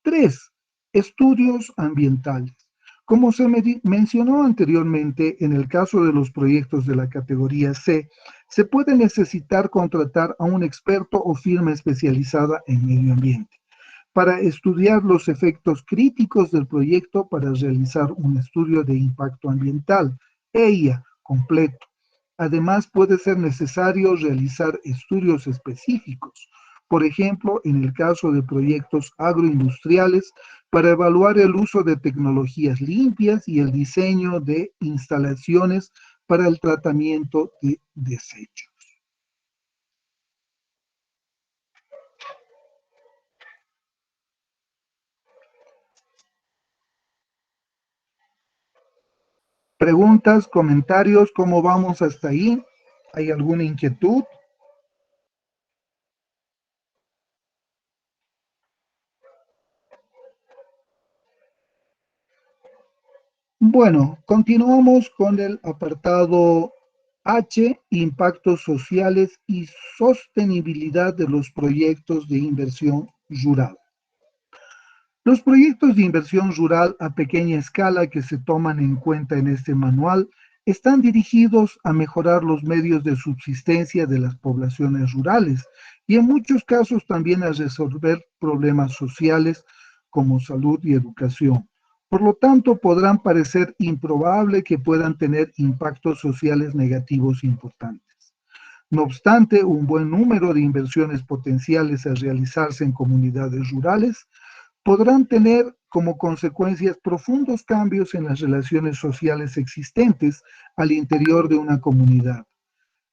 3. Estudios ambientales. Como se mencionó anteriormente, en el caso de los proyectos de la categoría C, se puede necesitar contratar a un experto o firma especializada en medio ambiente para estudiar los efectos críticos del proyecto para realizar un estudio de impacto ambiental, EIA, completo. Además, puede ser necesario realizar estudios específicos, por ejemplo, en el caso de proyectos agroindustriales, para evaluar el uso de tecnologías limpias y el diseño de instalaciones para el tratamiento de desechos. Preguntas, comentarios, ¿cómo vamos hasta ahí? ¿Hay alguna inquietud? Bueno, continuamos con el apartado H, impactos sociales y sostenibilidad de los proyectos de inversión rural. Los proyectos de inversión rural a pequeña escala que se toman en cuenta en este manual están dirigidos a mejorar los medios de subsistencia de las poblaciones rurales y en muchos casos también a resolver problemas sociales como salud y educación. Por lo tanto, podrán parecer improbable que puedan tener impactos sociales negativos importantes. No obstante, un buen número de inversiones potenciales a realizarse en comunidades rurales podrán tener como consecuencias profundos cambios en las relaciones sociales existentes al interior de una comunidad.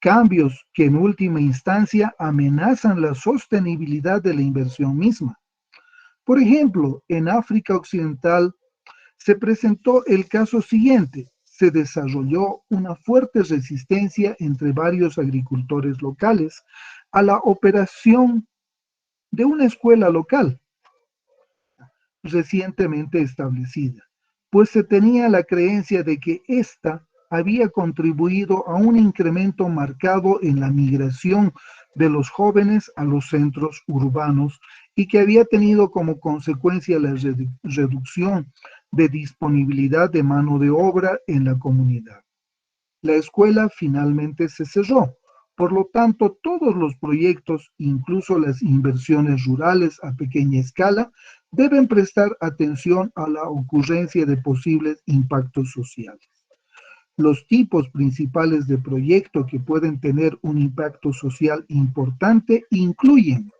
Cambios que en última instancia amenazan la sostenibilidad de la inversión misma. Por ejemplo, en África Occidental se presentó el caso siguiente. Se desarrolló una fuerte resistencia entre varios agricultores locales a la operación de una escuela local recientemente establecida, pues se tenía la creencia de que ésta había contribuido a un incremento marcado en la migración de los jóvenes a los centros urbanos y que había tenido como consecuencia la reducción de disponibilidad de mano de obra en la comunidad. La escuela finalmente se cerró. Por lo tanto, todos los proyectos, incluso las inversiones rurales a pequeña escala, deben prestar atención a la ocurrencia de posibles impactos sociales. Los tipos principales de proyecto que pueden tener un impacto social importante incluyen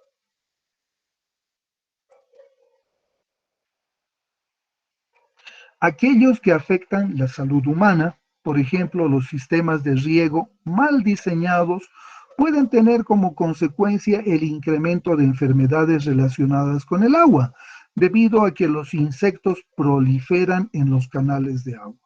aquellos que afectan la salud humana, por ejemplo, los sistemas de riego mal diseñados pueden tener como consecuencia el incremento de enfermedades relacionadas con el agua, debido a que los insectos proliferan en los canales de agua.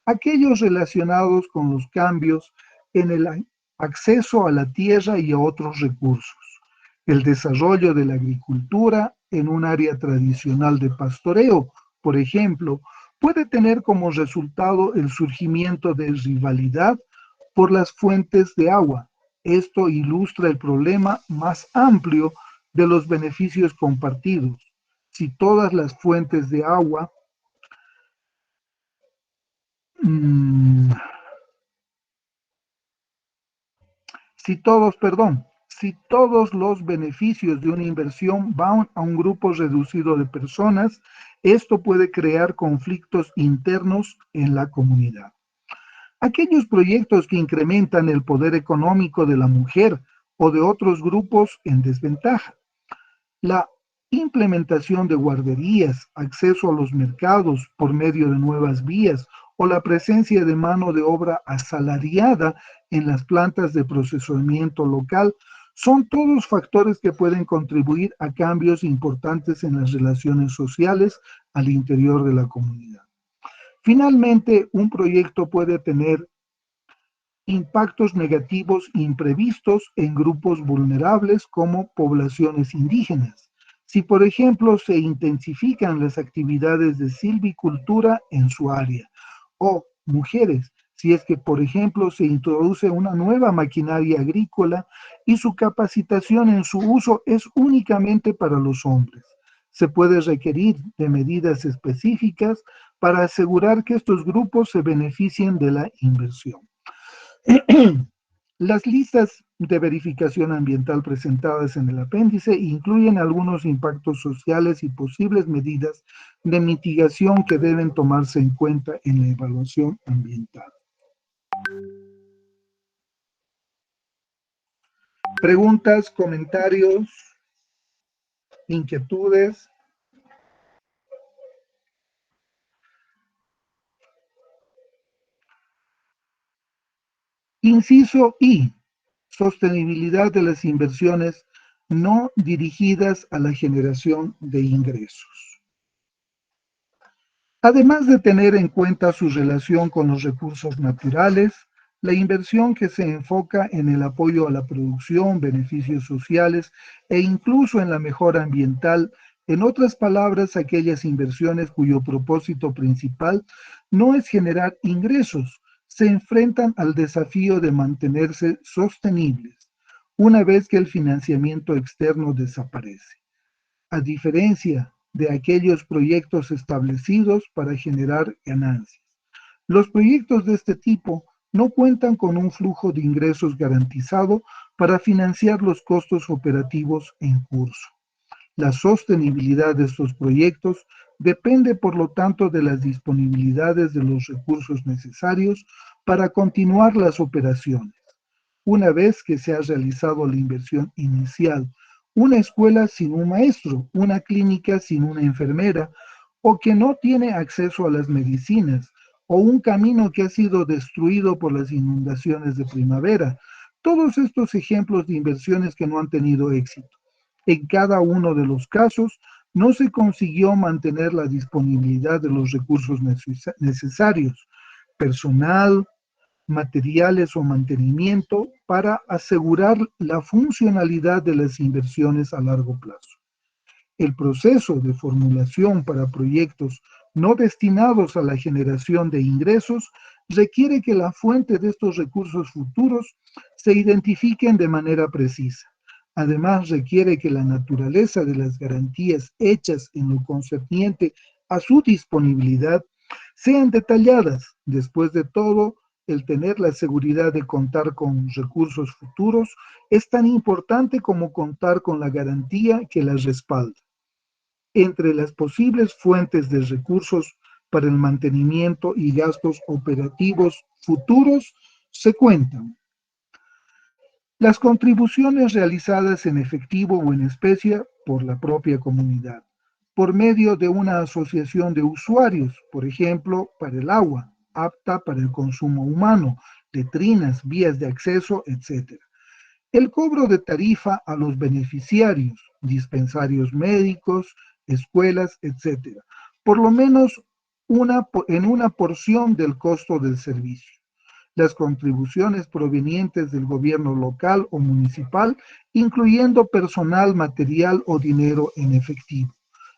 Aquellos relacionados con los cambios en el acceso a la tierra y a otros recursos, el desarrollo de la agricultura en un área tradicional de pastoreo, por ejemplo, puede tener como resultado el surgimiento de rivalidad por las fuentes de agua. Esto ilustra el problema más amplio de los beneficios compartidos. Si todas las fuentes de agua mmm, si todos los beneficios de una inversión van a un grupo reducido de personas, esto puede crear conflictos internos en la comunidad. Aquellos proyectos que incrementan el poder económico de la mujer o de otros grupos en desventaja. La implementación de guarderías, acceso a los mercados por medio de nuevas vías o la presencia de mano de obra asalariada en las plantas de procesamiento local son todos factores que pueden contribuir a cambios importantes en las relaciones sociales al interior de la comunidad. Finalmente, un proyecto puede tener impactos negativos imprevistos en grupos vulnerables como poblaciones indígenas. Si, por ejemplo, se intensifican las actividades de silvicultura en su área, o mujeres, si es que, por ejemplo, se introduce una nueva maquinaria agrícola y su capacitación en su uso es únicamente para los hombres. Se puede requerir de medidas específicas para asegurar que estos grupos se beneficien de la inversión. Las listas de verificación ambiental presentadas en el apéndice incluyen algunos impactos sociales y posibles medidas de mitigación que deben tomarse en cuenta en la evaluación ambiental. Preguntas, comentarios, inquietudes. Inciso I. Sostenibilidad de las inversiones no dirigidas a la generación de ingresos. Además de tener en cuenta su relación con los recursos naturales, la inversión que se enfoca en el apoyo a la producción, beneficios sociales e incluso en la mejora ambiental, en otras palabras, aquellas inversiones cuyo propósito principal no es generar ingresos, se enfrentan al desafío de mantenerse sostenibles, una vez que el financiamiento externo desaparece. A diferencia de aquellos proyectos establecidos para generar ganancias. Los proyectos de este tipo no cuentan con un flujo de ingresos garantizado para financiar los costos operativos en curso. La sostenibilidad de estos proyectos depende, por lo tanto, de las disponibilidades de los recursos necesarios para continuar las operaciones. Una vez que se ha realizado la inversión inicial, una escuela sin un maestro, una clínica sin una enfermera, o que no tiene acceso a las medicinas, o un camino que ha sido destruido por las inundaciones de primavera. Todos estos ejemplos de inversiones que no han tenido éxito. En cada uno de los casos, no se consiguió mantener la disponibilidad de los recursos necesarios, personal, materiales o mantenimiento para asegurar la funcionalidad de las inversiones a largo plazo. El proceso de formulación para proyectos no destinados a la generación de ingresos requiere que la fuente de estos recursos futuros se identifiquen de manera precisa. Además, requiere que la naturaleza de las garantías hechas en lo concerniente a su disponibilidad sean detalladas. Después de todo, el tener la seguridad de contar con recursos futuros es tan importante como contar con la garantía que las respalda. Entre las posibles fuentes de recursos para el mantenimiento y gastos operativos futuros se cuentan las contribuciones realizadas en efectivo o en especie por la propia comunidad, por medio de una asociación de usuarios, por ejemplo, para el agua, apta para el consumo humano, letrinas, vías de acceso, etc. El cobro de tarifa a los beneficiarios, dispensarios médicos, escuelas, etc. Por lo menos en una porción del costo del servicio. Las contribuciones provenientes del gobierno local o municipal, incluyendo personal, material o dinero en efectivo.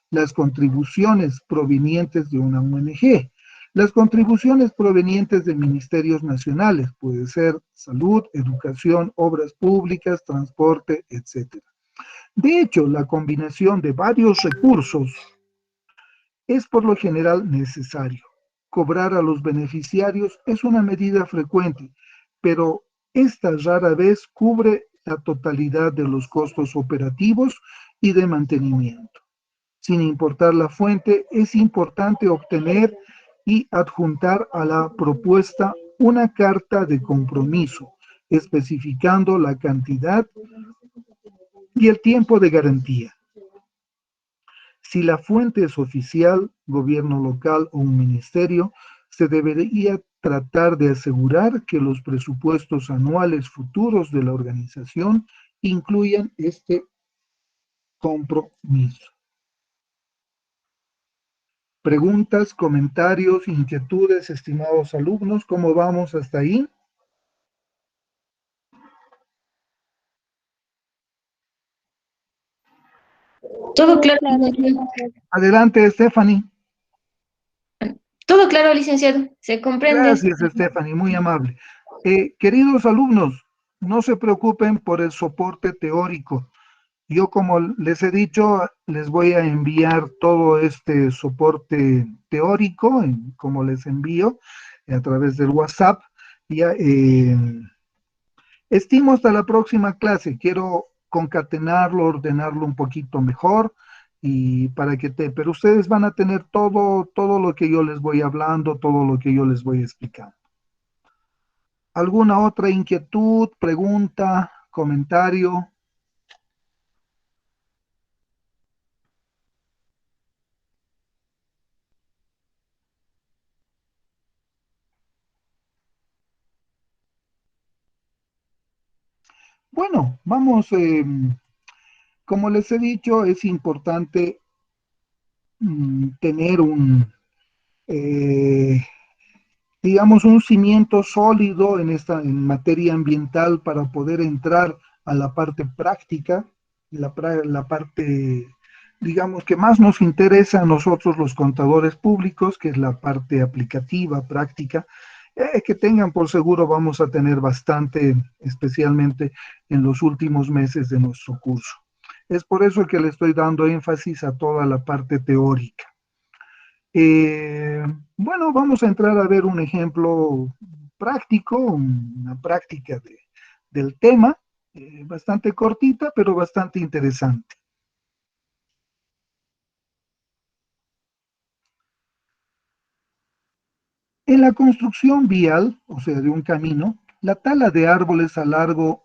Las contribuciones provenientes de una ONG. Las contribuciones provenientes de ministerios nacionales, puede ser salud, educación, obras públicas, transporte, etc. De hecho, la combinación de varios recursos es por lo general necesario. Cobrar a los beneficiarios es una medida frecuente, pero esta rara vez cubre la totalidad de los costos operativos y de mantenimiento. Sin importar la fuente, es importante obtener y adjuntar a la propuesta una carta de compromiso, especificando la cantidad y el tiempo de garantía. Si la fuente es oficial, gobierno local o un ministerio, se debería tratar de asegurar que los presupuestos anuales futuros de la organización incluyan este compromiso. Preguntas, comentarios, inquietudes, estimados alumnos, ¿cómo vamos hasta ahí? Todo claro, licenciado. Adelante, Stephanie. todo claro, licenciado. Se comprende. Gracias, Stephanie, muy amable. Queridos alumnos, no se preocupen por el soporte teórico. Yo, como les he dicho, les voy a enviar todo este soporte teórico, como les envío, a través del WhatsApp. Ya, estimo hasta la próxima clase. Quiero concatenarlo, ordenarlo un poquito mejor y pero ustedes van a tener todo lo que yo les voy hablando, todo lo que yo les voy explicando. ¿Alguna otra inquietud, pregunta, comentario? Bueno, vamos, como les he dicho, es importante tener eh, digamos, un cimiento sólido en materia ambiental para poder entrar a la parte práctica, la parte, digamos, que más nos interesa a nosotros los contadores públicos, que es la parte aplicativa, práctica, que tengan por seguro vamos a tener bastante, especialmente en los últimos meses de nuestro curso. Es por eso que le estoy dando énfasis a toda la parte teórica. Eh, bueno, vamos a entrar a ver un ejemplo práctico, una práctica del tema, bastante cortita, pero bastante interesante. En la construcción vial, o sea, de un camino, la tala de árboles a lo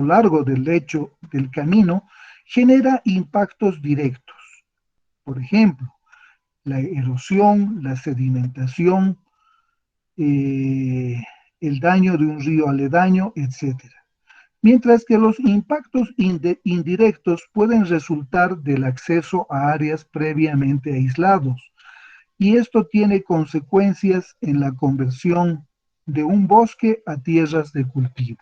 largo del lecho del camino genera impactos directos. Por ejemplo, la erosión, la sedimentación, eh, el daño de un río aledaño, etcétera. Mientras que los impactos indirectos pueden resultar del acceso a áreas previamente aislados, y esto tiene consecuencias en la conversión de un bosque a tierras de cultivo.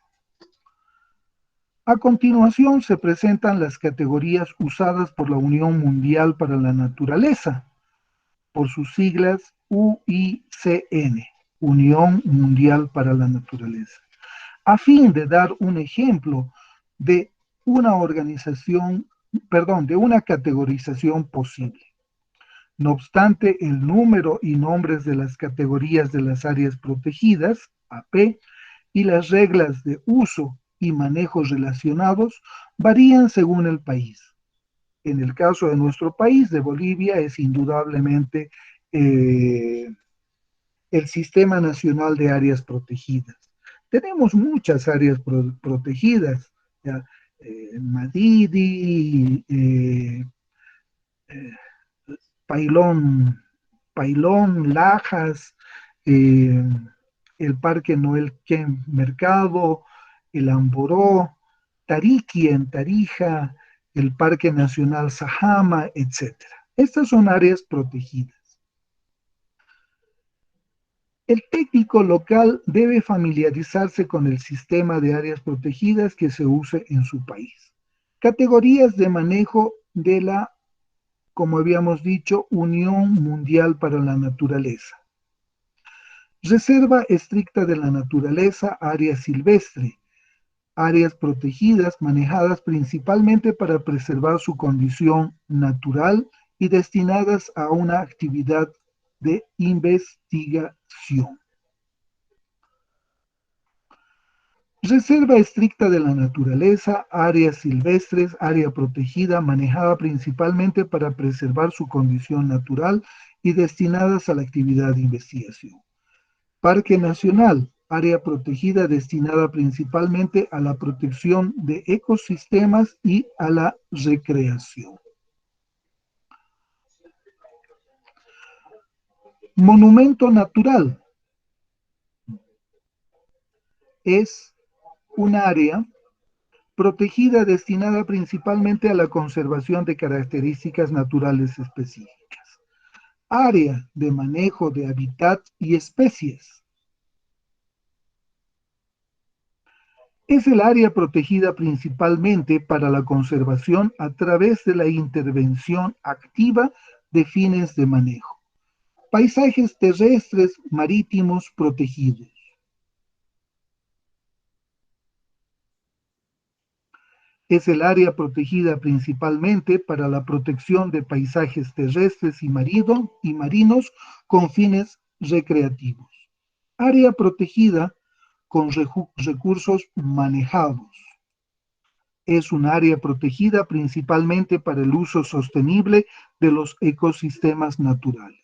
A continuación se presentan las categorías usadas por la Unión Mundial para la Naturaleza, por sus siglas UICN, Unión Mundial para la Naturaleza, a fin de dar un ejemplo de una organización, perdón, de una categorización posible. No obstante, el número y nombres de las categorías de las áreas protegidas, AP, y las reglas de uso y manejo relacionados varían según el país. En el caso de nuestro país, de Bolivia, es indudablemente eh, el Sistema Nacional de Áreas Protegidas. Tenemos muchas áreas protegidas, ¿ya? Madidi, eh, Pailón, Pailón, Lajas, eh, el Parque Noel Ken Mercado, el Amboró, Tariqui en Tarija, el Parque Nacional Sajama, etcétera. Estas son áreas protegidas. El técnico local debe familiarizarse con el sistema de áreas protegidas que se use en su país. Categorías de manejo de la, como habíamos dicho, Unión Mundial para la Naturaleza. Reserva estricta de la naturaleza, área silvestre, áreas protegidas manejadas principalmente para preservar su condición natural y destinadas a una actividad de investigación. Reserva estricta de la naturaleza, áreas silvestres, área protegida manejada principalmente para preservar su condición natural y destinadas a la actividad de investigación. Parque Nacional, área protegida destinada principalmente a la protección de ecosistemas y a la recreación. Monumento natural es un área protegida destinada principalmente a la conservación de características naturales específicas. Área de manejo de hábitat y especies. Es el área protegida principalmente para la conservación a través de la intervención activa de fines de manejo. Paisajes terrestres marítimos protegidos. Es el área protegida principalmente para la protección de paisajes terrestres y marinos con fines recreativos. Área protegida con recursos manejados. Es un área protegida principalmente para el uso sostenible de los ecosistemas naturales.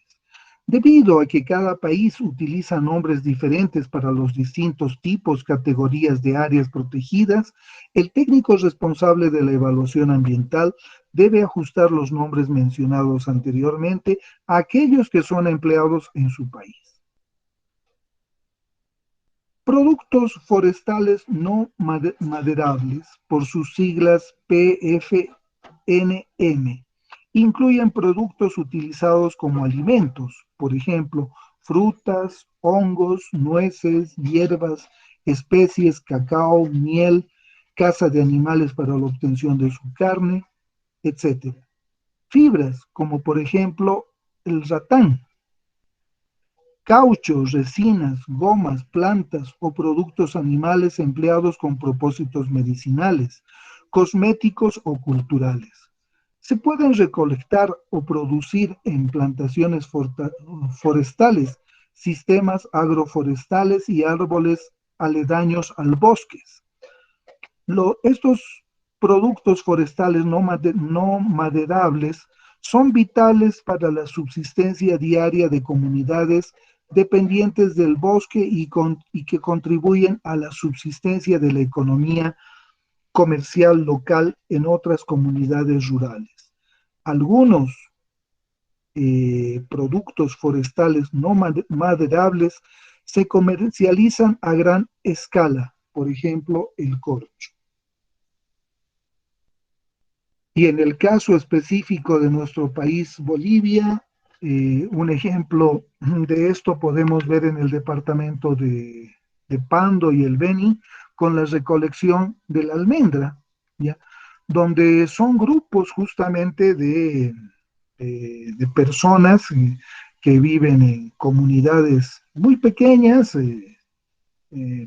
Debido a que cada país utiliza nombres diferentes para los distintos tipos, categorías de áreas protegidas, el técnico responsable de la evaluación ambiental debe ajustar los nombres mencionados anteriormente a aquellos que son empleados en su país. Productos forestales no maderables, por sus siglas PFNM, incluyen productos utilizados como alimentos, por ejemplo, frutas, hongos, nueces, hierbas, especies, cacao, miel, caza de animales para la obtención de su carne, etc. Fibras, como por ejemplo el ratán, caucho, resinas, gomas, plantas o productos animales empleados con propósitos medicinales, cosméticos o culturales. Se pueden recolectar o producir en plantaciones forestales, sistemas agroforestales y árboles aledaños al bosque. Estos productos forestales no maderables son vitales para la subsistencia diaria de comunidades dependientes del bosque y que contribuyen a la subsistencia de la economía comercial local en otras comunidades rurales. Algunos productos forestales no maderables se comercializan a gran escala, por ejemplo, el corcho. Y en el caso específico de nuestro país, Bolivia, un ejemplo de esto podemos ver en el departamento de Pando y el Beni, con la recolección de la almendra, ¿ya? Donde son grupos justamente de personas que viven en comunidades muy pequeñas,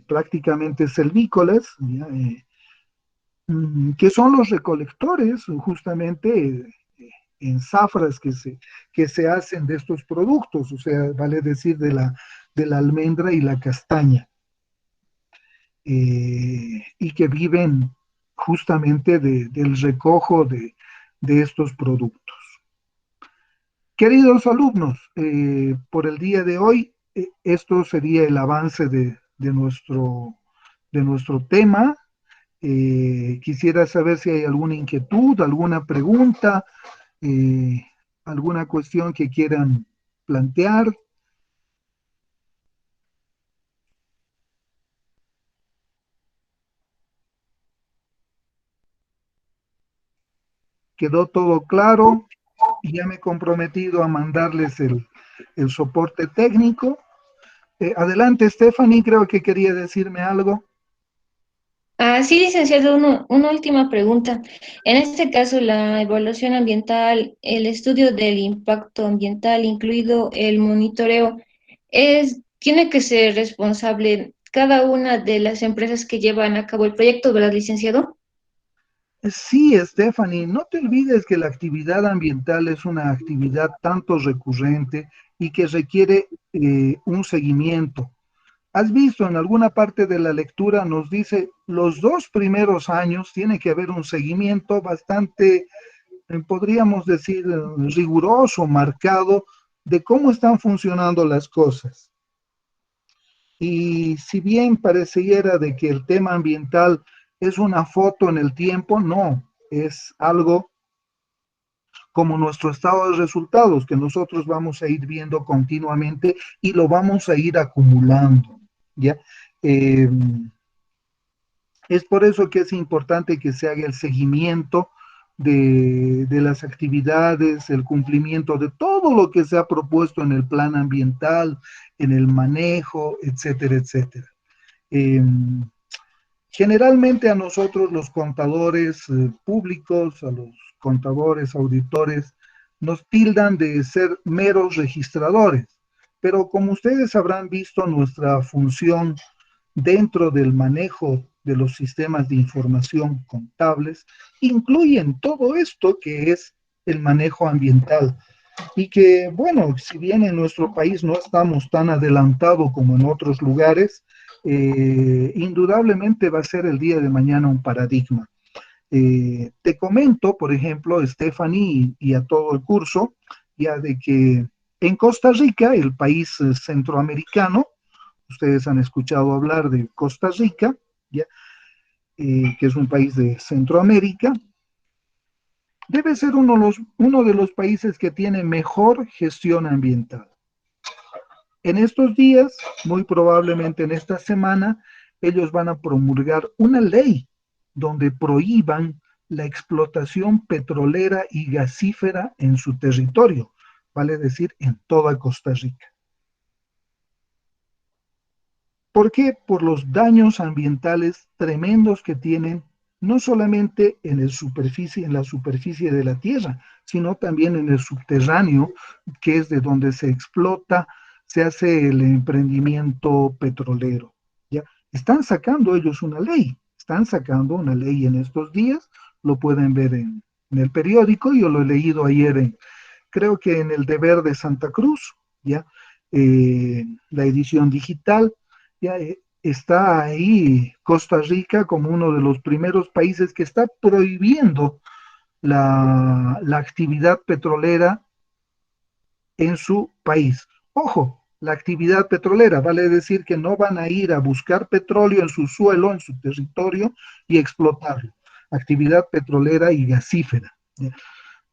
prácticamente selvícolas, ¿ya? Que son los recolectores justamente en zafras que se hacen de estos productos, o sea, vale decir de la almendra y la castaña, y que viven justamente del recojo de estos productos. Queridos alumnos, por el día de hoy, esto sería el avance de nuestro tema. Quisiera saber si hay alguna inquietud, alguna pregunta, eh, alguna cuestión que quieran plantear. ¿Quedó todo claro? Ya me he comprometido a mandarles el soporte técnico. Adelante, Stephanie, creo que quería decirme algo. Sí, licenciado, una última pregunta. En este caso, la evaluación ambiental, el estudio del impacto ambiental, incluido el monitoreo, tiene que ser responsable cada una de las empresas que llevan a cabo el proyecto, ¿verdad, licenciado? Sí, Stephanie, no te olvides que la actividad ambiental es una actividad tanto recurrente y que requiere un seguimiento. Has visto en alguna parte de la lectura nos dice los 2 primeros años tiene que haber un seguimiento bastante, podríamos decir, riguroso, marcado de cómo están funcionando las cosas. Y si bien pareciera de que el tema ambiental es una foto en el tiempo, no, es algo como nuestro estado de resultados que nosotros vamos a ir viendo continuamente y lo vamos a ir acumulando, ¿ya? Eh, es por eso que es importante que se haga el seguimiento de las actividades, el cumplimiento de todo lo que se ha propuesto en el plan ambiental, en el manejo, etcétera, etcétera. Eh, Generalmente a nosotros los contadores públicos, a los contadores, auditores, nos tildan de ser meros registradores, pero como ustedes habrán visto, nuestra función dentro del manejo de los sistemas de información contables, incluyen todo esto que es el manejo ambiental. Y que, bueno, si bien en nuestro país no estamos tan adelantados como en otros lugares, indudablemente va a ser el día de mañana un paradigma. Te comento, por ejemplo, Stephanie y a todo el curso, ya de que en Costa Rica, el país centroamericano, ustedes han escuchado hablar de Costa Rica, ¿ya? Que es un país de Centroamérica, debe ser uno de los países que tiene mejor gestión ambiental. En estos días, muy probablemente en esta semana, ellos van a promulgar una ley donde prohíban la explotación petrolera y gasífera en su territorio, vale decir, en toda Costa Rica. ¿Por qué? Por los daños ambientales tremendos que tienen, no solamente en la superficie de la tierra, sino también en el subterráneo, que es de donde se explota, se hace el emprendimiento petrolero. ¿Ya? Están sacando una ley en estos días, lo pueden ver en el periódico, yo lo he leído ayer creo que en el Deber de Santa Cruz, ¿ya? La edición digital, ya está ahí Costa Rica como uno de los primeros países que está prohibiendo la actividad petrolera en su país. Ojo, la actividad petrolera vale decir que no van a ir a buscar petróleo en su suelo, en su territorio y explotarlo. Actividad petrolera y gasífera. ¿Ya?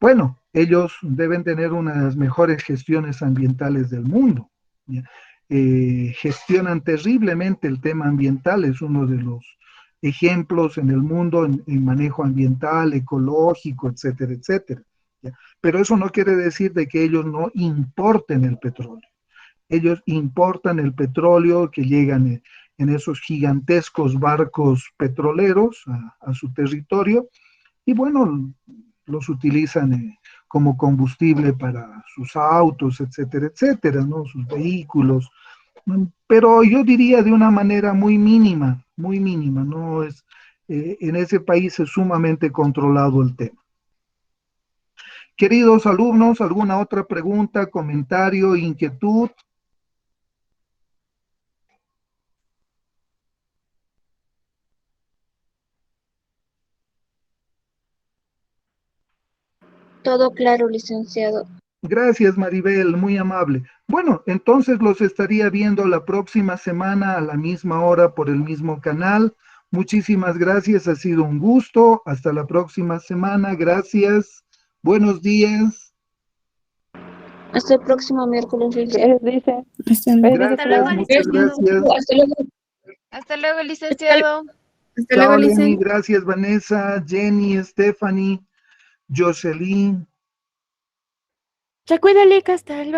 Bueno, ellos deben tener una de las mejores gestiones ambientales del mundo. ¿Ya? Gestionan terriblemente el tema ambiental, es uno de los ejemplos en el mundo en manejo ambiental, ecológico, etcétera, etcétera. ¿Ya? Pero eso no quiere decir de que ellos no importen el petróleo. Ellos importan el petróleo que llegan en esos gigantescos barcos petroleros a su territorio y bueno, los utilizan como combustible para sus autos, etcétera, etcétera, ¿no? Sus vehículos. Pero yo diría de una manera muy mínima, ¿no? En ese país es sumamente controlado el tema. Queridos alumnos, ¿alguna otra pregunta, comentario, inquietud? Todo claro, licenciado. Gracias, Maribel, muy amable. Bueno, entonces los estaría viendo la próxima semana a la misma hora por el mismo canal. Muchísimas gracias, ha sido un gusto. Hasta la próxima semana, gracias. Buenos días. Hasta el próximo miércoles, licenciado. Dice. Gracias, muchas gracias. Hasta luego. Hasta luego, licenciado. Hasta Chao, luego, Lenny, Licen. gracias, Vanessa, Jenny, Stephanie, Jocelyn. Ya cuídale, hasta luego.